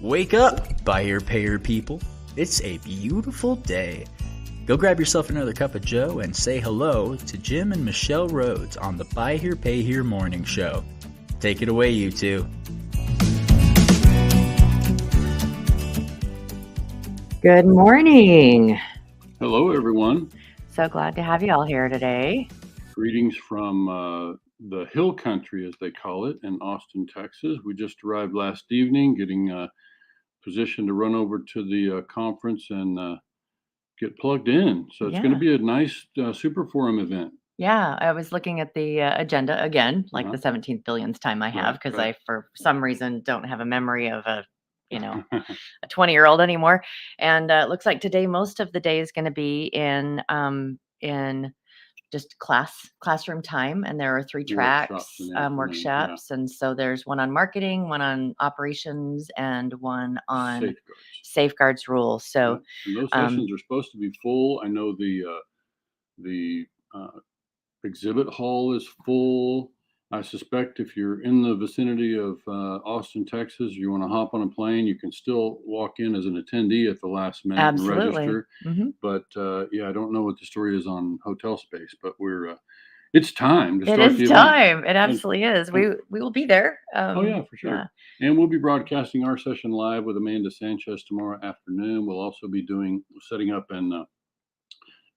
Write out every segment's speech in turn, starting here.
Wake up, buyer payer people. It's a beautiful day. Go grab yourself another cup of joe and say hello to Jim and Michelle Rhodes on the Buy Here Pay Here morning show. Take it away, you two. Good morning. Hello, everyone. So glad to have you all here today. Greetings from the Hill Country, as they call it, in Austin, Texas. We just arrived last evening, getting positioned to run over to the conference and get plugged in. So it's going to be a nice Super Forum event. Yeah, I was looking at the agenda again, like the 17th billionth time I have, because I, for some reason, don't have a memory of a 20-year-old anymore. And it looks like today, most of the day is going to be in just classroom time, and there are 3 tracks, workshops, and so there's one on marketing, one on operations, and one on safeguards rules. So and those sessions are supposed to be full. I know the exhibit hall is full. I suspect if you're in the vicinity of Austin, Texas, you want to hop on a plane, you can still walk in as an attendee at the last minute and register. But I don't know what the story is on hotel space, but it's time to start the event. It is time. It absolutely is. We will be there. For sure. Yeah. And we'll be broadcasting our session live with Amanda Sanchez tomorrow afternoon. We'll also be setting up and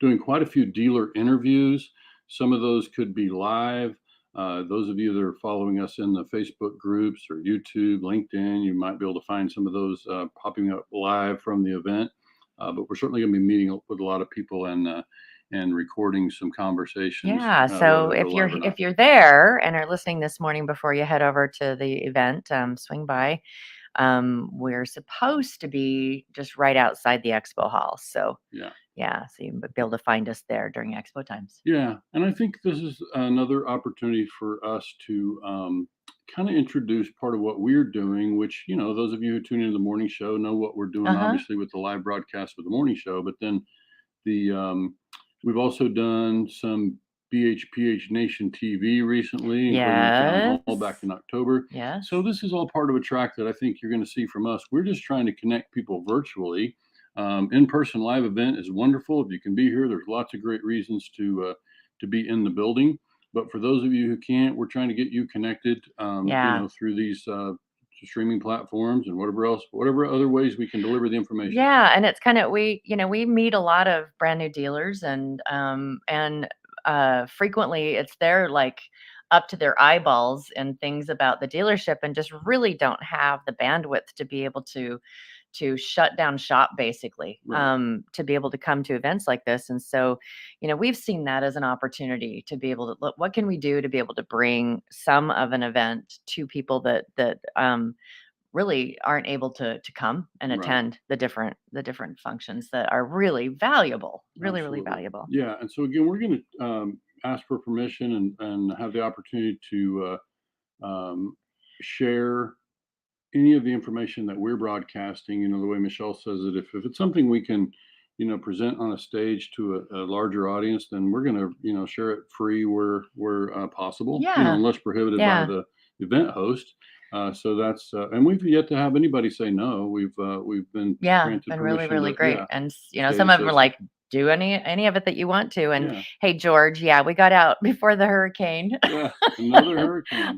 doing quite a few dealer interviews. Some of those could be live. Those of you that are following us in the Facebook groups or YouTube, LinkedIn, you might be able to find some of those popping up live from the event. But we're certainly going to be meeting with a lot of people and recording some conversations. Yeah. So if you're there and are listening this morning before you head over to the event, swing by. We're supposed to be just right outside the expo hall. So so you might be able to find us there during expo times. Yeah. And I think this is another opportunity for us to kind of introduce part of what we're doing, which, those of you who tune into the morning show know what we're doing, obviously, with the live broadcast with the morning show. But then we've also done some BHPH Nation TV recently, including Town Hall back in October. Yeah. So this is all part of a track that I think you're going to see from us. We're just trying to connect people virtually. In-person live event is wonderful. If you can be here, there's lots of great reasons to be in the building. But for those of you who can't, we're trying to get you connected, through these streaming platforms and whatever other ways we can deliver the information. Yeah, and it's kind of we meet a lot of brand new dealers, and frequently it's they're like up to their eyeballs in things about the dealership and just really don't have the bandwidth to be able to shut down shop, basically, to be able to come to events like this. And so, we've seen that as an opportunity to be able to look, what can we do to be able to bring some of an event to people that really aren't able to come and attend the different functions that are really valuable, really valuable. Yeah. And so again, we're going to ask for permission and have the opportunity to share any of the information that we're broadcasting. The way Michelle says it, if it's something we can, present on a stage to a larger audience, then we're going to, share it free where possible, unless prohibited by the event host. So that's, and we've yet to have anybody say no. We've been been really great. And, some of them are like, do any of it that you want to. And hey, George, we got out before the hurricane. Yeah, another hurricane.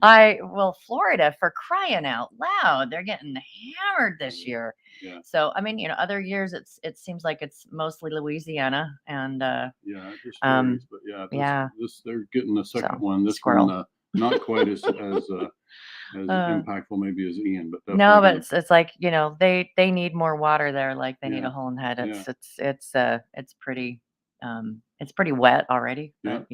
Florida, for crying out loud, they're getting hammered this year. Yeah. So, I mean, other years it seems like it's mostly Louisiana and it just varies, but they're getting the second one. This one not quite as impactful maybe as Ian, but no, but it's like, they need more water there. Like they need a hole in the head. It's pretty wet already. But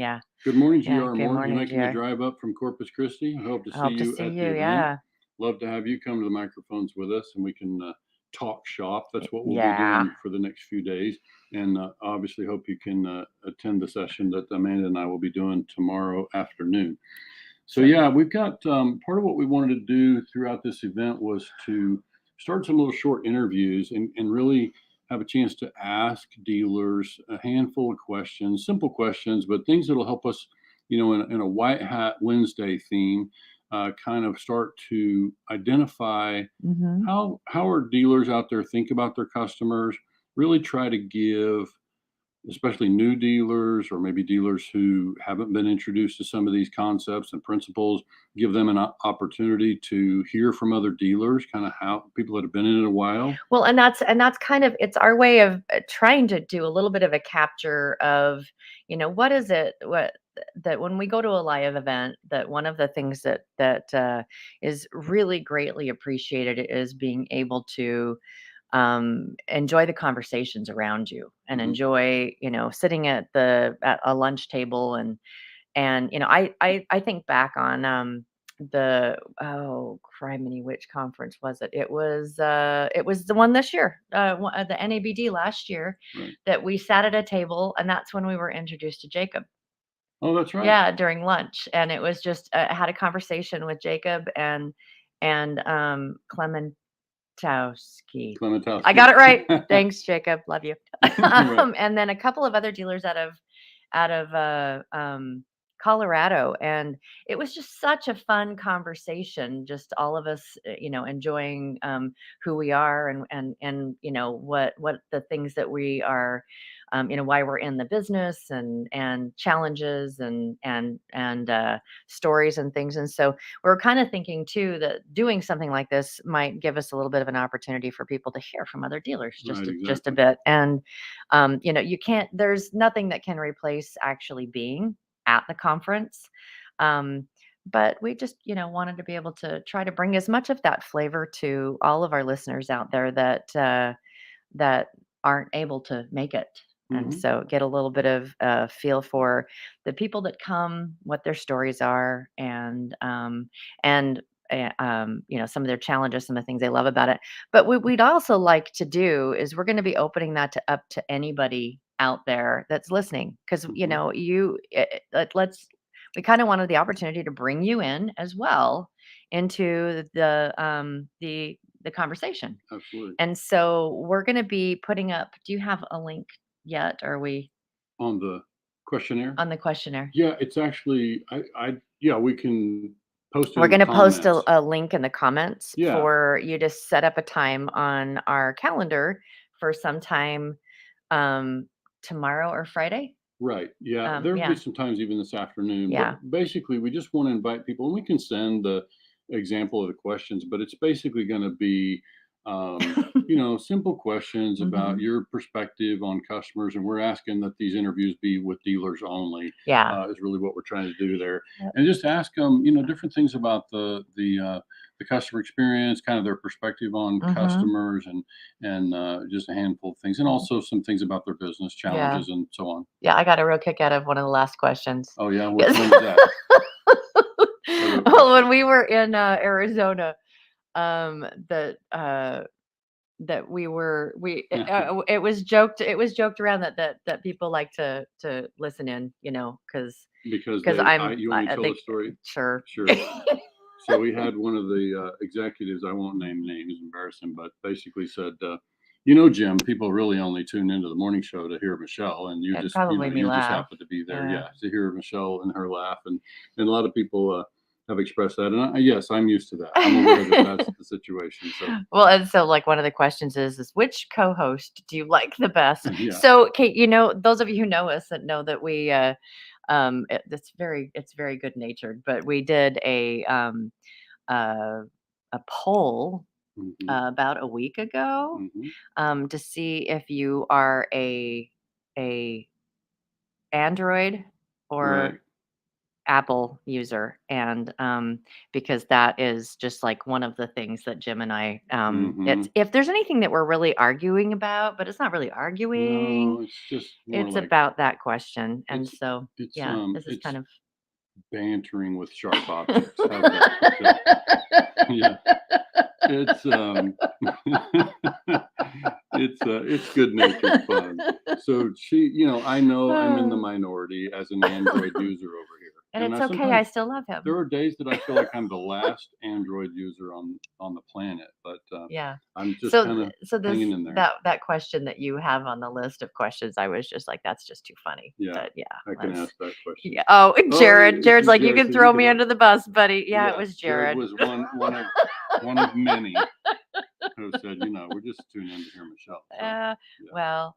Good morning, GR. You're making the drive up from Corpus Christi. I hope to see you at the event. Love to have you come to the microphones with us, and we can talk shop. That's what we'll be doing for the next few days. And obviously hope you can attend the session that Amanda and I will be doing tomorrow afternoon. So we've got part of what we wanted to do throughout this event was to start some little short interviews and really have a chance to ask dealers a handful of questions, simple questions, but things that'll help us, in a White Hat Wednesday theme, kind of start to identify how are dealers out there think about their customers, really try to give, especially new dealers or maybe dealers who haven't been introduced to some of these concepts and principles, give them an opportunity to hear from other dealers, kind of how people that have been in it a while. Well, and that's kind of, it's our way of trying to do a little bit of a capture of, what is it, that when we go to a live event, that one of the things that is really greatly appreciated is being able to enjoy the conversations around you and enjoy, sitting at a lunch table and I think back on criminy, which conference was it? It was the one this year, the NABD last year, that we sat at a table, and that's when we were introduced to Jacob. Oh, that's right. Yeah, during lunch, and it was just I had a conversation with Jacob and Clementowski. I got it right. Thanks, Jacob. Love you. And then a couple of other dealers out of Colorado, and it was just such a fun conversation. Just all of us, enjoying who we are and what the things that we are, why we're in the business and challenges and stories and things. And so we're kind of thinking too that doing something like this might give us a little bit of an opportunity for people to hear from other dealers just a bit. And you can't. There's nothing that can replace actually being at the conference. But we just, wanted to be able to try to bring as much of that flavor to all of our listeners out there that aren't able to make it. And so get a little bit of feel for the people that come, what their stories are, and some of their challenges, some of the things they love about it. But what we'd also like to do is we're going to be opening that up to anybody out there that's listening, because we kind of wanted the opportunity to bring you in as well into the conversation. Absolutely. And so we're going to be putting up. Do you have a link yet? Are we on the questionnaire? On the questionnaire. Yeah, it's actually we can post it. We're going to post a link in the comments for you to set up a time on our calendar for sometime tomorrow or Friday. Right. Yeah. There'll be some times even this afternoon. Yeah. But basically, we just want to invite people, and we can send the example of the questions, but it's basically going to be, simple questions about your perspective on customers. And we're asking that these interviews be with dealers only. Yeah. Is really what we're trying to do there. Yep. And just ask them, different things about the customer experience, kind of their perspective on customers, and just a handful of things, and also some things about their business challenges and so on. Yeah, I got a real kick out of one of the last questions. Oh yeah, which one was that? Well, when we were in Arizona, it was joked around that people like to listen in, because you want me to tell the story? Sure. So we had one of the executives, I won't name names, embarrassing, but basically said, Jim, people really only tune into the morning show to hear Michelle, and you just happened to be there, to hear Michelle and her laugh, and a lot of people have expressed that, and yes, I'm used to that. I'm aware that that's the situation. So well, and so like one of the questions is which co-host do you like the best? Yeah. So, Kate, those of you who know us that know that we it's very good natured, but we did a poll about a week ago to see if you are a Android or Apple user, and because that is just like one of the things that Jim and I it's if there's anything that we're really arguing about, but it's not really arguing. No, it's just it's about that question. And so this is kind of bantering with sharp objects. Yeah. It's It's good natured fun. So I know I'm in the minority as an Android user over here. And it's okay. I still love him. There are days that I feel like I'm the last Android user on the planet, but yeah, I'm just kind of hanging in there. That question that you have on the list of questions, I was just like, that's just too funny. Yeah, but yeah, I can ask that question. Yeah. Oh, Jared's like, you can throw me under the bus, buddy. Yeah, it was Jared. Jared was one of many who said, we're just tuning in to hear Michelle. So, well,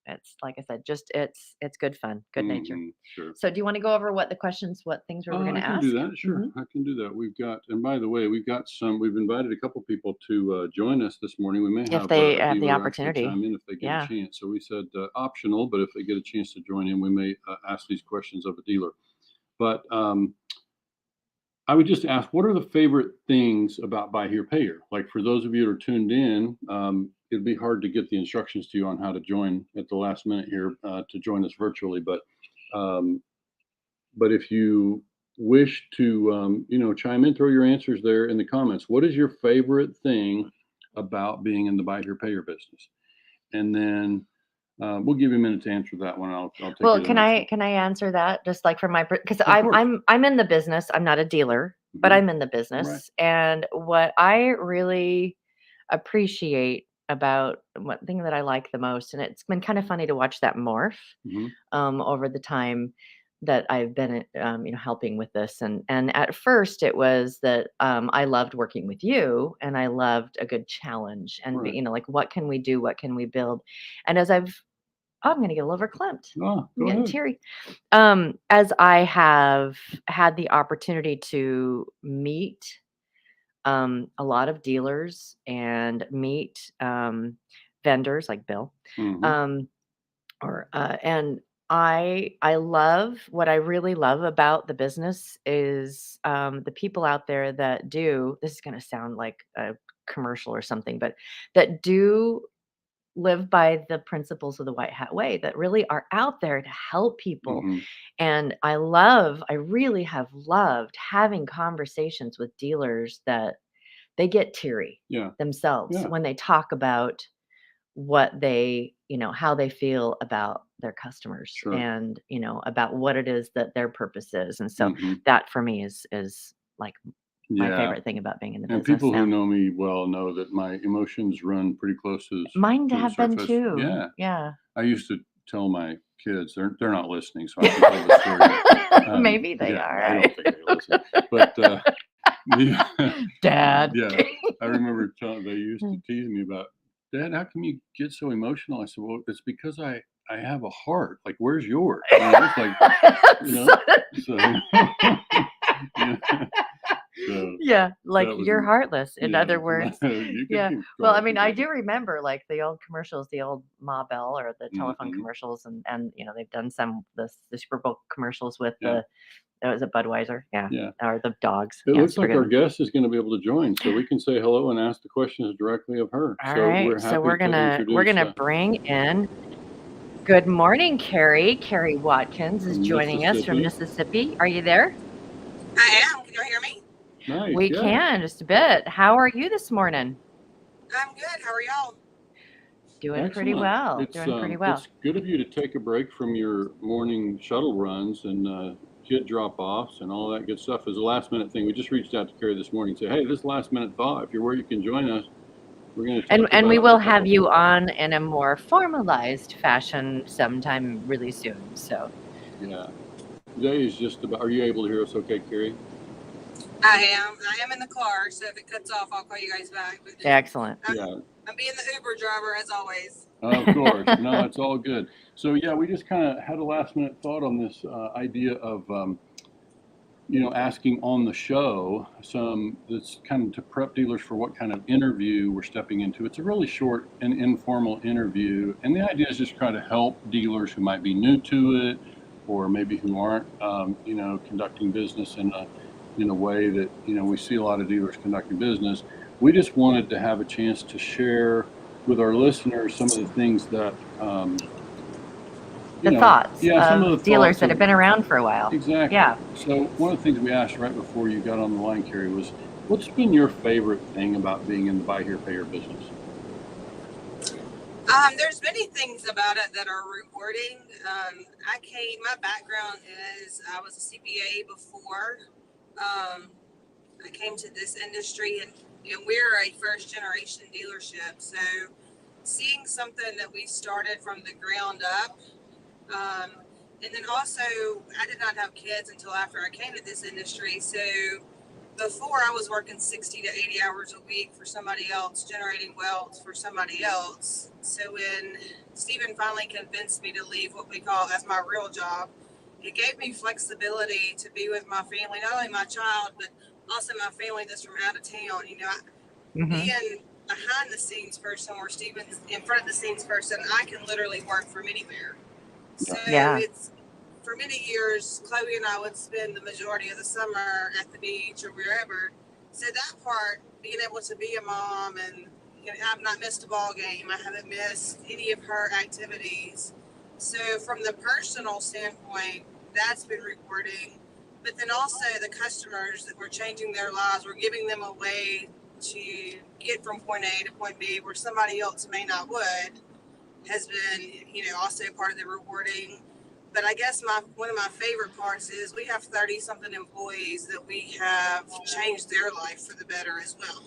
it's like I said, just it's good fun, good nature. Sure. So do you want to go over what things we're going to ask? I can do that. Sure. I can do that. And by the way, we've invited a couple people to join us this morning. We may have if they have the opportunity chime in if they get a chance. So we said optional, but if they get a chance to join in, we may ask these questions of a dealer. But I would just ask, what are the favorite things about Buy Here, Pay Here? Like for those of you that are tuned in, it'd be hard to get the instructions to you on how to join at the last minute here to join us virtually. But if you wish to, chime in, throw your answers there in the comments. What is your favorite thing about being in the Buy Here, Pay Here business? And then we'll give you a minute to answer that one. I'll take Well, can I answer that just like from my, because I'm in the business. I'm not a dealer, but I'm in the business. Right. And what I really appreciate about one thing that I like the most, and it's been kind of funny to watch that morph over the time that I've been helping with this. And at first it was that I loved working with you, and I loved a good challenge, and like, what can we do, what can we build? And as I'm going to get a little verklempt. Oh, I'm getting teary. As I have had the opportunity to meet a lot of dealers and meet vendors like Bill, and I love, what I really love about the business is the people out there that do, this is going to sound like a commercial or something, but that do live by the principles of the White Hat Way, that really are out there to help people. And I really have loved having conversations with dealers that they get teary themselves when they talk about what they, how they feel about their customers and, about what it is that their purpose is. And so that for me is like my favorite thing about being in the business. And people who know me well know that my emotions run pretty close to mine have been too. Yeah. I used to tell my kids, they're not listening, so I can tell the story. Maybe they are. I don't think they listen. But Dad. Yeah. I remember they used to tease me about, Dad, how come you get so emotional? I said, well, it's because I have a heart. Like, where's yours? It's like, like you're heartless. In other words, Well, I mean, I do remember like the old commercials, the old Ma Bell or the telephone commercials, and they've done some the Super Bowl commercials with was it Budweiser? Or the dogs. It looks like our guest is going to be able to join, so we can say hello and ask the questions directly of her. All right. So we're gonna bring in. Good morning, Kerri. Kerri Watkins is joining us from Mississippi. Are you there? I am. Can you hear me? Nice. We can just a bit. How are you this morning? I'm good. How are y'all? Doing pretty well. Doing pretty well. It's good of you to take a break from your morning shuttle runs and get drop-offs and all that good stuff. As a last-minute thing, we just reached out to Kerri this morning and said, hey, this last-minute thought, if you're where you can join us, we're going to and we will have you on in a more formalized fashion sometime really soon. So yeah, today is just about. Are you able to hear us okay, Kerri? I am in the car, so if it cuts off, I'll call you guys back. Excellent. I'm being the Uber driver as always. Of course. No, it's all good. So yeah, we just kind of had a last-minute thought on this idea of asking on the show that's kind of to prep dealers for what kind of interview we're stepping into. It's a really short and informal interview, and the idea is just try to help dealers who might be new to it, or maybe who aren't, conducting business in a way that we see a lot of dealers conducting business. We just wanted to have a chance to share with our listeners some of the things that. Thoughts some of the dealers that have been around for a while. Exactly. Yeah. So one of the things we asked right before you got on the line, Kerri, was what's been your favorite thing about being in the Buy Here, Pay Here business? There's many things about it that are rewarding. My background is I was a CPA before. I came to this industry, and we're a first generation dealership. So seeing something that we started from the ground up, and then also I did not have kids until after I came to this industry. So before I was working 60 to 80 hours a week for somebody else, generating wealth for somebody else. So when Stephen finally convinced me to leave what we call as my real job, it gave me flexibility to be with my family, not only my child, but also my family that's from out of town. Being behind the scenes person where Stephen's in front of the scenes person, I can literally work from anywhere. So it's, for many years, Chloe and I would spend the majority of the summer at the beach or wherever. So that part, being able to be a mom and I've not missed a ball game. I haven't missed any of her activities. So from the personal standpoint, that's been rewarding. But then also the customers that we're changing their lives, we're giving them a way to get from point A to point B where somebody else may not would, has been, also part of the rewarding. But I guess one of my favorite parts is we have 30-something employees that we have changed their life for the better as well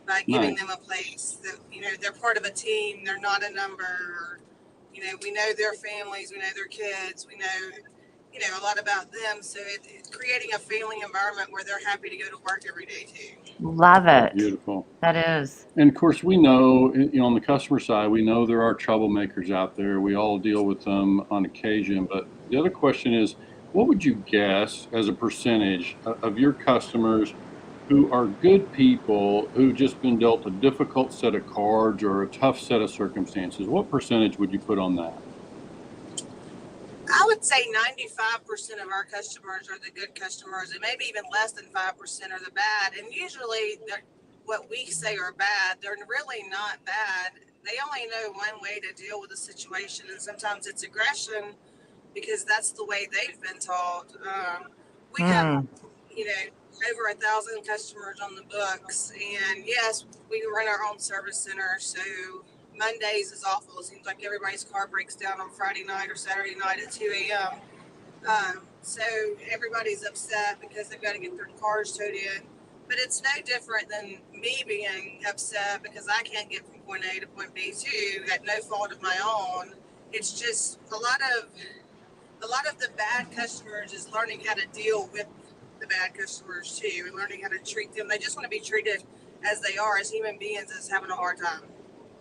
by giving them a place that, they're part of a team. They're not a number. We know their families. We know their kids. We know, a lot about them. So it's creating a family environment where they're happy to go to work every day too. Love it. Beautiful. That is. And of course, we know, on the customer side, we know there are troublemakers out there. We all deal with them on occasion. But the other question is, what would you guess as a percentage of your customers who are good people who've just been dealt a difficult set of cards or a tough set of circumstances? What percentage would you put on that? I would say 95% of our customers are the good customers, and maybe even less than 5% are the bad. And usually what we say are bad, they're really not bad. They only know one way to deal with a situation, and sometimes it's aggression because that's the way they've been taught. We have, over 1,000 customers on the books, and yes, we run our own service center, so Mondays is awful. It seems like everybody's car breaks down on Friday night or Saturday night at 2 a.m. So everybody's upset because they've got to get their cars towed in. But it's no different than me being upset because I can't get from point A to point B too at no fault of my own. It's just a lot of the bad customers is learning how to deal with the bad customers too and learning how to treat them. They just want to be treated as they are, as human beings, as having a hard time.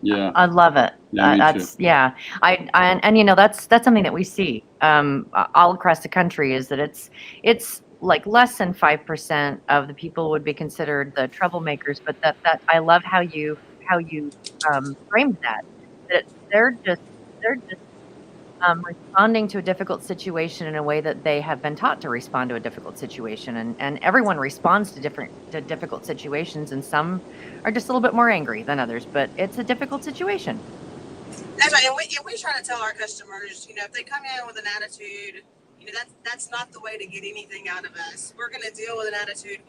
Yeah, I love it. That's that's something that we see all across the country, is that it's like less than 5% of the people would be considered the troublemakers, but that I love how you framed that they're just responding to a difficult situation in a way that they have been taught to respond to a difficult situation, and everyone responds to difficult situations, and some are just a little bit more angry than others, but it's a difficult situation. That's right, and we try to tell our customers, if they come in with an attitude, that's not the way to get anything out of us. We're going to deal with an attitude,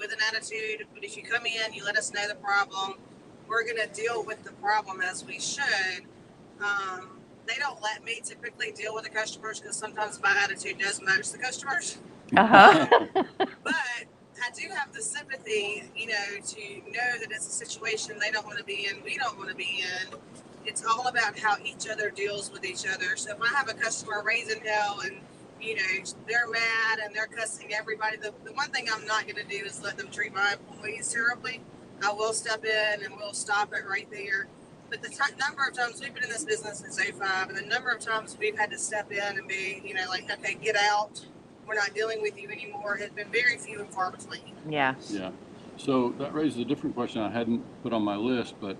but if you come in, you let us know the problem, we're going to deal with the problem as we should. They don't let me typically deal with the customers because sometimes my attitude does match the customers. But I do have the sympathy, to know that it's a situation they don't want to be in, we don't want to be in. It's all about how each other deals with each other. So if I have a customer raising hell and, they're mad and they're cussing everybody, the one thing I'm not going to do is let them treat my employees terribly. I will step in and we'll stop it right there. But the number of times we've been in this business since 2005, and the number of times we've had to step in and be, okay, get out. We're not dealing with you anymore, has been very few and far between. Yeah. Yeah. So that raises a different question I hadn't put on my list, but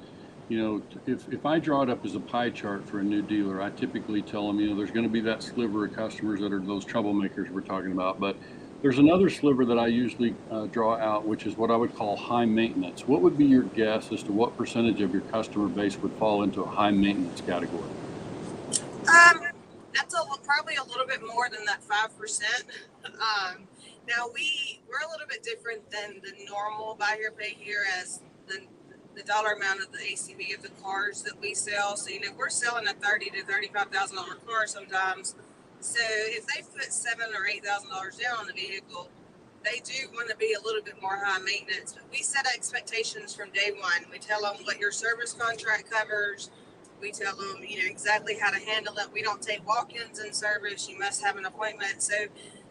if I draw it up as a pie chart for a new dealer, I typically tell them, there's going to be that sliver of customers that are those troublemakers we're talking about, but there's another sliver that I usually draw out, which is what I would call high maintenance. What would be your guess as to what percentage of your customer base would fall into a high maintenance category? That's probably a little bit more than that 5%. Now we're a little bit different than the normal buy here, pay here, as the dollar amount of the ACV of the cars that we sell. So, we're selling a $30,000 to $35,000 car sometimes. So if they put $7,000 or $8,000 down on the vehicle, they do want to be a little bit more high maintenance. But we set expectations from day one. We tell them what your service contract covers. We tell them, exactly how to handle it. We don't take walk-ins in service. You must have an appointment. So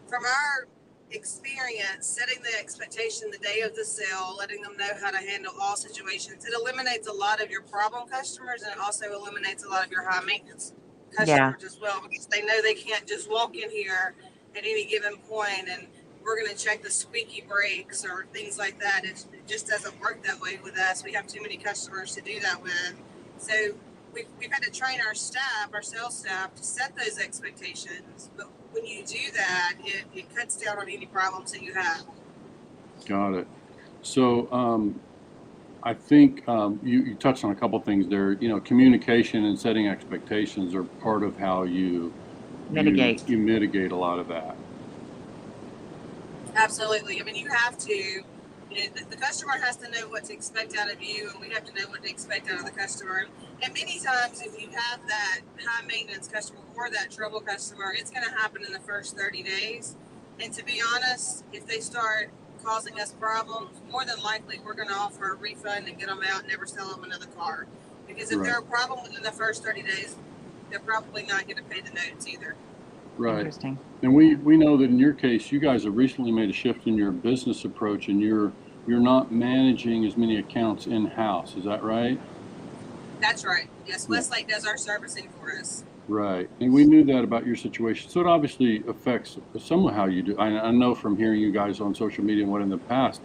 from our experience, setting the expectation the day of the sale, letting them know how to handle all situations, it eliminates a lot of your problem customers, and it also eliminates a lot of your high maintenance customers as well, because they know they can't just walk in here at any given point and we're going to check the squeaky brakes or things like that. It just doesn't work that way with us. We have too many customers to do that with. So we've had to train our staff, our sales staff, to set those expectations. But when you do that, it cuts down on any problems that you have. Got it. So I think you touched on a couple things there. Communication and setting expectations are part of how you mitigate a lot of that. Absolutely. You have to. The customer has to know what to expect out of you, and we have to know what to expect out of the customer. And many times, if you have that high maintenance customer or that trouble customer, it's going to happen in the first 30 days. And to be honest, if they start causing us problems, more than likely we're going to offer a refund and get them out and never sell them another car. Because if they're a problem within the first 30 days, they're probably not going to pay the notes either. Right. Interesting. And we know that in your case, you guys have recently made a shift in your business approach, and you're not managing as many accounts in-house. Is that right? That's right. Yes, Westlake does our servicing for us. Right. And we knew that about your situation. So it obviously affects some of how you do. I know from hearing you guys on social media and what in the past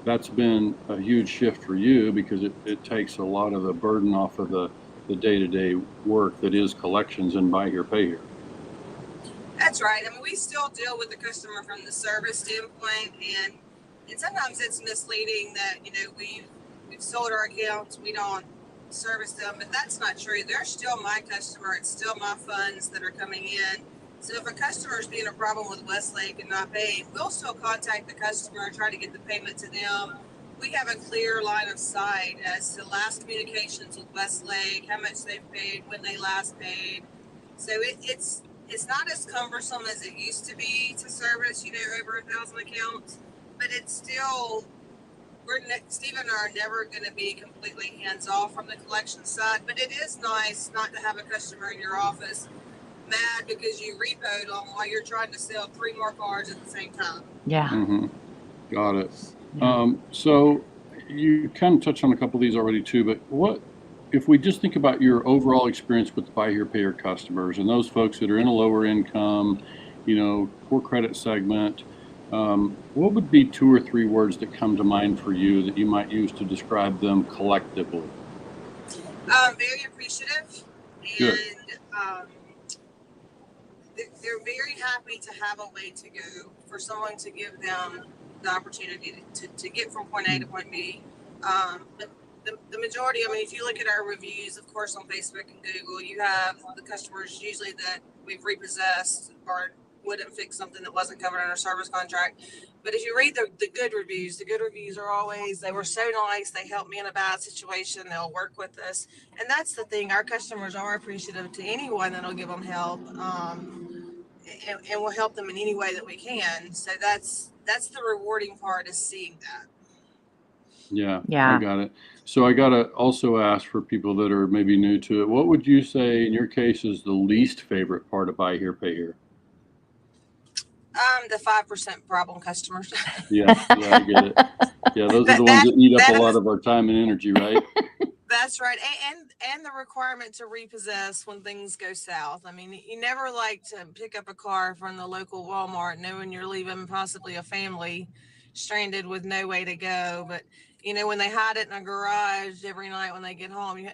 that's been a huge shift for you, because it takes a lot of the burden off of the day-to-day work that is collections and buy here, pay here. That's right. We still deal with the customer from the service standpoint, and sometimes it's misleading that, we've sold our accounts, we don't service them, but that's not true. They're still my customer. It's still my funds that are coming in. So if a customer is being a problem with Westlake and not paying, we'll still contact the customer and try to get the payment to them. We have a clear line of sight as to last communications with Westlake, how much they've paid, when they last paid. So it's not as cumbersome as it used to be to service, over 1,000 accounts, but it's still, Steve and I are never going to be completely hands off from the collection side, but it is nice not to have a customer in your office mad because you repoed them while you're trying to sell 3 more cars at the same time. Yeah. Mm-hmm. Got it. Yeah. So you kind of touched on a couple of these already too, but what, if we just think about your overall experience with buy here, pay here customers and those folks that are in a lower income, poor credit segment, what would be 2 or 3 words that come to mind for you that you might use to describe them collectively? Very appreciative. Good. And they're very happy to have a way to go, for someone to give them the opportunity to get from point A to point B. But the majority, if you look at our reviews, of course, on Facebook and Google, you have the customers usually that we've repossessed or wouldn't fix something that wasn't covered in our service contract. But if you read the good reviews are always, they were so nice, they helped me in a bad situation, they'll work with us. And that's the thing, our customers are appreciative to anyone that'll give them help, and we'll help them in any way that we can. So that's the rewarding part, is seeing that. Yeah, I got it. So I got to also ask, for people that are maybe new to it, what would you say in your case is the least favorite part of buy here, pay here? The 5% problem customers. Yeah, I get it. Yeah, those are the ones that eat up a lot of our time and energy, right? That's right. And the requirement to repossess when things go south. You never like to pick up a car from the local Walmart knowing you're leaving possibly a family stranded with no way to go. But, when they hide it in a garage every night when they get home,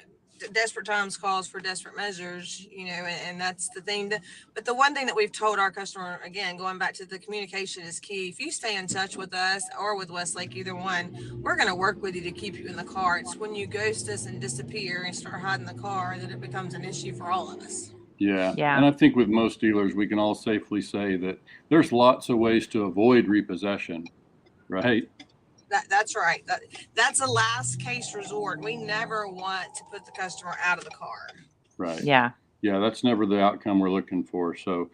desperate times calls for desperate measures, and that's the thing. But the one thing that we've told our customer, again, going back to the communication, is key. If you stay in touch with us or with Westlake, either one, we're going to work with you to keep you in the car. It's when you ghost us and disappear and start hiding the car that it becomes an issue for all of us. Yeah. And I think with most dealers, we can all safely say that there's lots of ways to avoid repossession, right? That's right. That's a last case resort. We never want to put the customer out of the car. Right. Yeah. Yeah, that's never the outcome we're looking for. So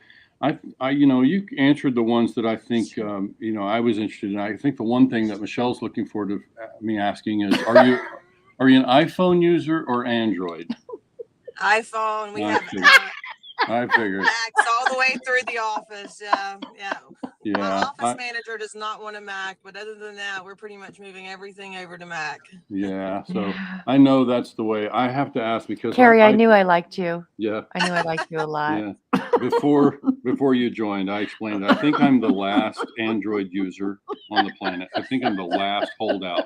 you answered the ones that I think, I was interested in. I think the one thing that Michelle's looking forward to me asking is, are you an iPhone user or Android? iPhone. We have I figured. Macs all the way through the office. Yeah. Yeah. My office manager does not want a Mac, but other than that, we're pretty much moving everything over to Mac. Yeah. So I know that's the way. I have to ask because Kerri, I knew I liked you. Yeah. I knew I liked you a lot. Yeah. Before you joined, I explained, I think I'm the last Android user on the planet. I think I'm the last holdout.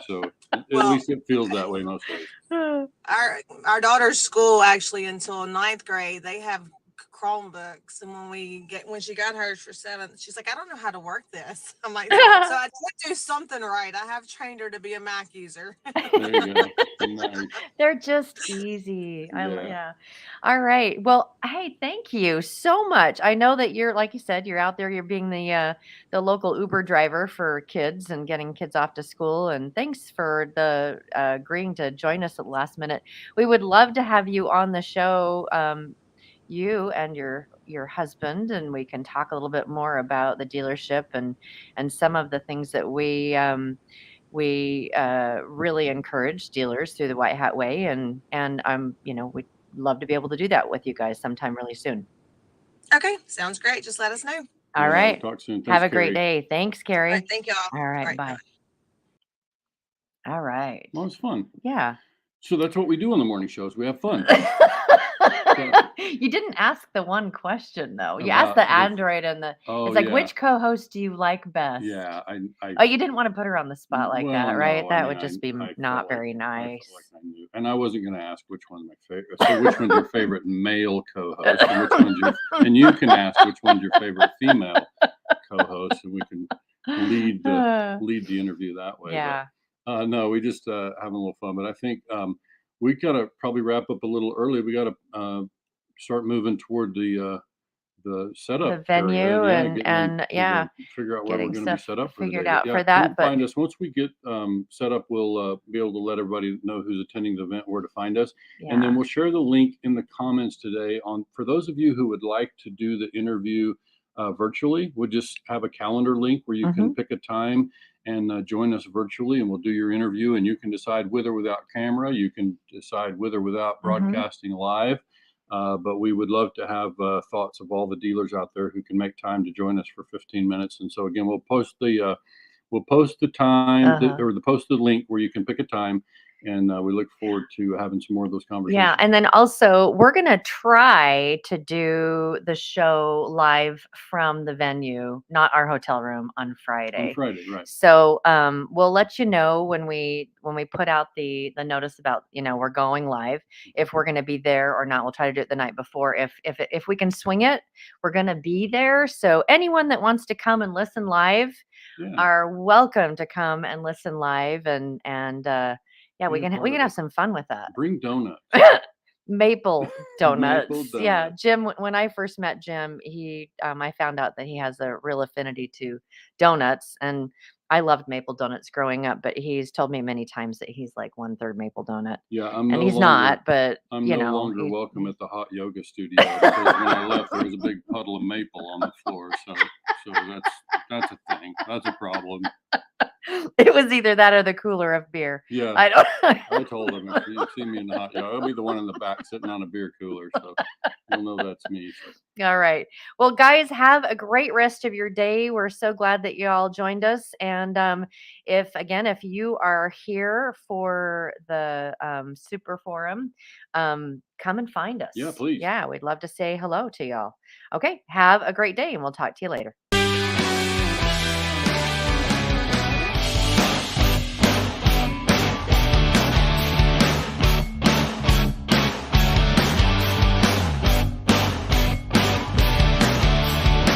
So at least it feels that way most days. Our daughter's school, actually, until 9th grade, they have Chromebooks, and when she got hers for 7th, she's like, I don't know how to work this. I'm like, so I did do something right. I have trained her to be a Mac user. There you go. Nice. They're just easy. Yeah. All right. Well, hey, thank you so much. I know that you're, like you said, you're out there. You're being the local Uber driver for kids and getting kids off to school. And thanks for the agreeing to join us at the last minute. We would love to have you on the show. You and your husband, and we can talk a little bit more about the dealership and some of the things that we really encourage dealers through the White Hat Way, and we'd love to be able to do that with you guys sometime really soon. Okay, sounds great. Just let us know. All right. We'll talk soon. Thanks, have a Kerri. great day. Thanks, Kerri. All right, thank you all. All right, bye. All right. Well, it's fun. Yeah. So that's what we do on the morning shows. We have fun. You didn't ask the one question though. You asked the Android and the. It's like, which co-host do you like best? Yeah, Oh, you didn't want to put her on the spot like that, right? No, that would just be not very nice. I felt like I knew. And I wasn't going to ask which one's my favorite. So which one's your favorite male co-host, and which one's and you can ask which one's your favorite female co-host, and we can lead the interview that way. Yeah. But, no, we just having a little fun. But I think we got to probably wrap up a little early. We got to start moving toward the setup, the venue, area. and figure out where we're going to be set up for figured the day. out for that. But find us once we get set up. We'll be able to let everybody know who's attending the event where to find us, and then we'll share the link in the comments today. For those of you who would like to do the interview virtually, we'll just have a calendar link where you can pick a time and join us virtually, and we'll do your interview. And you can decide with or without camera. You can decide with or without broadcasting live. But we would love to have thoughts of all the dealers out there who can make time to join us for 15 minutes. And so again, we'll post the time or post the link where you can pick a time. And we look forward to having some more of those conversations. Yeah. And then also we're going to try to do the show live from the venue, not our hotel room, on Friday. On Friday, right. So we'll let you know when we put out the notice about, we're going live, if we're going to be there or not. We'll try to do it the night before. If we can swing it, we're going to be there. So anyone that wants to come and listen live are welcome to come and listen live, and yeah, we can have some fun with that. Bring donuts. Maple donuts. Maple donuts. Yeah, Jim. When I first met Jim, I found out that he has a real affinity to donuts, and I loved maple donuts growing up. But he's told me many times that he's like 1/3 maple donut. Yeah, he's not. But I'm no longer welcome at the hot yoga studio, because when I left, there was a big puddle of maple on the floor. So that's a thing. That's a problem. It was either that or the cooler of beer. Yeah, I told him, if you see me in the hot yoga, I'll be the one in the back sitting on a beer cooler, so you'll know that's me. So. All right. Well, guys, have a great rest of your day. We're so glad that you all joined us. And if you are here for the Super Forum, come and find us. Yeah, please. Yeah, we'd love to say hello to y'all. Okay. Have a great day, and we'll talk to you later.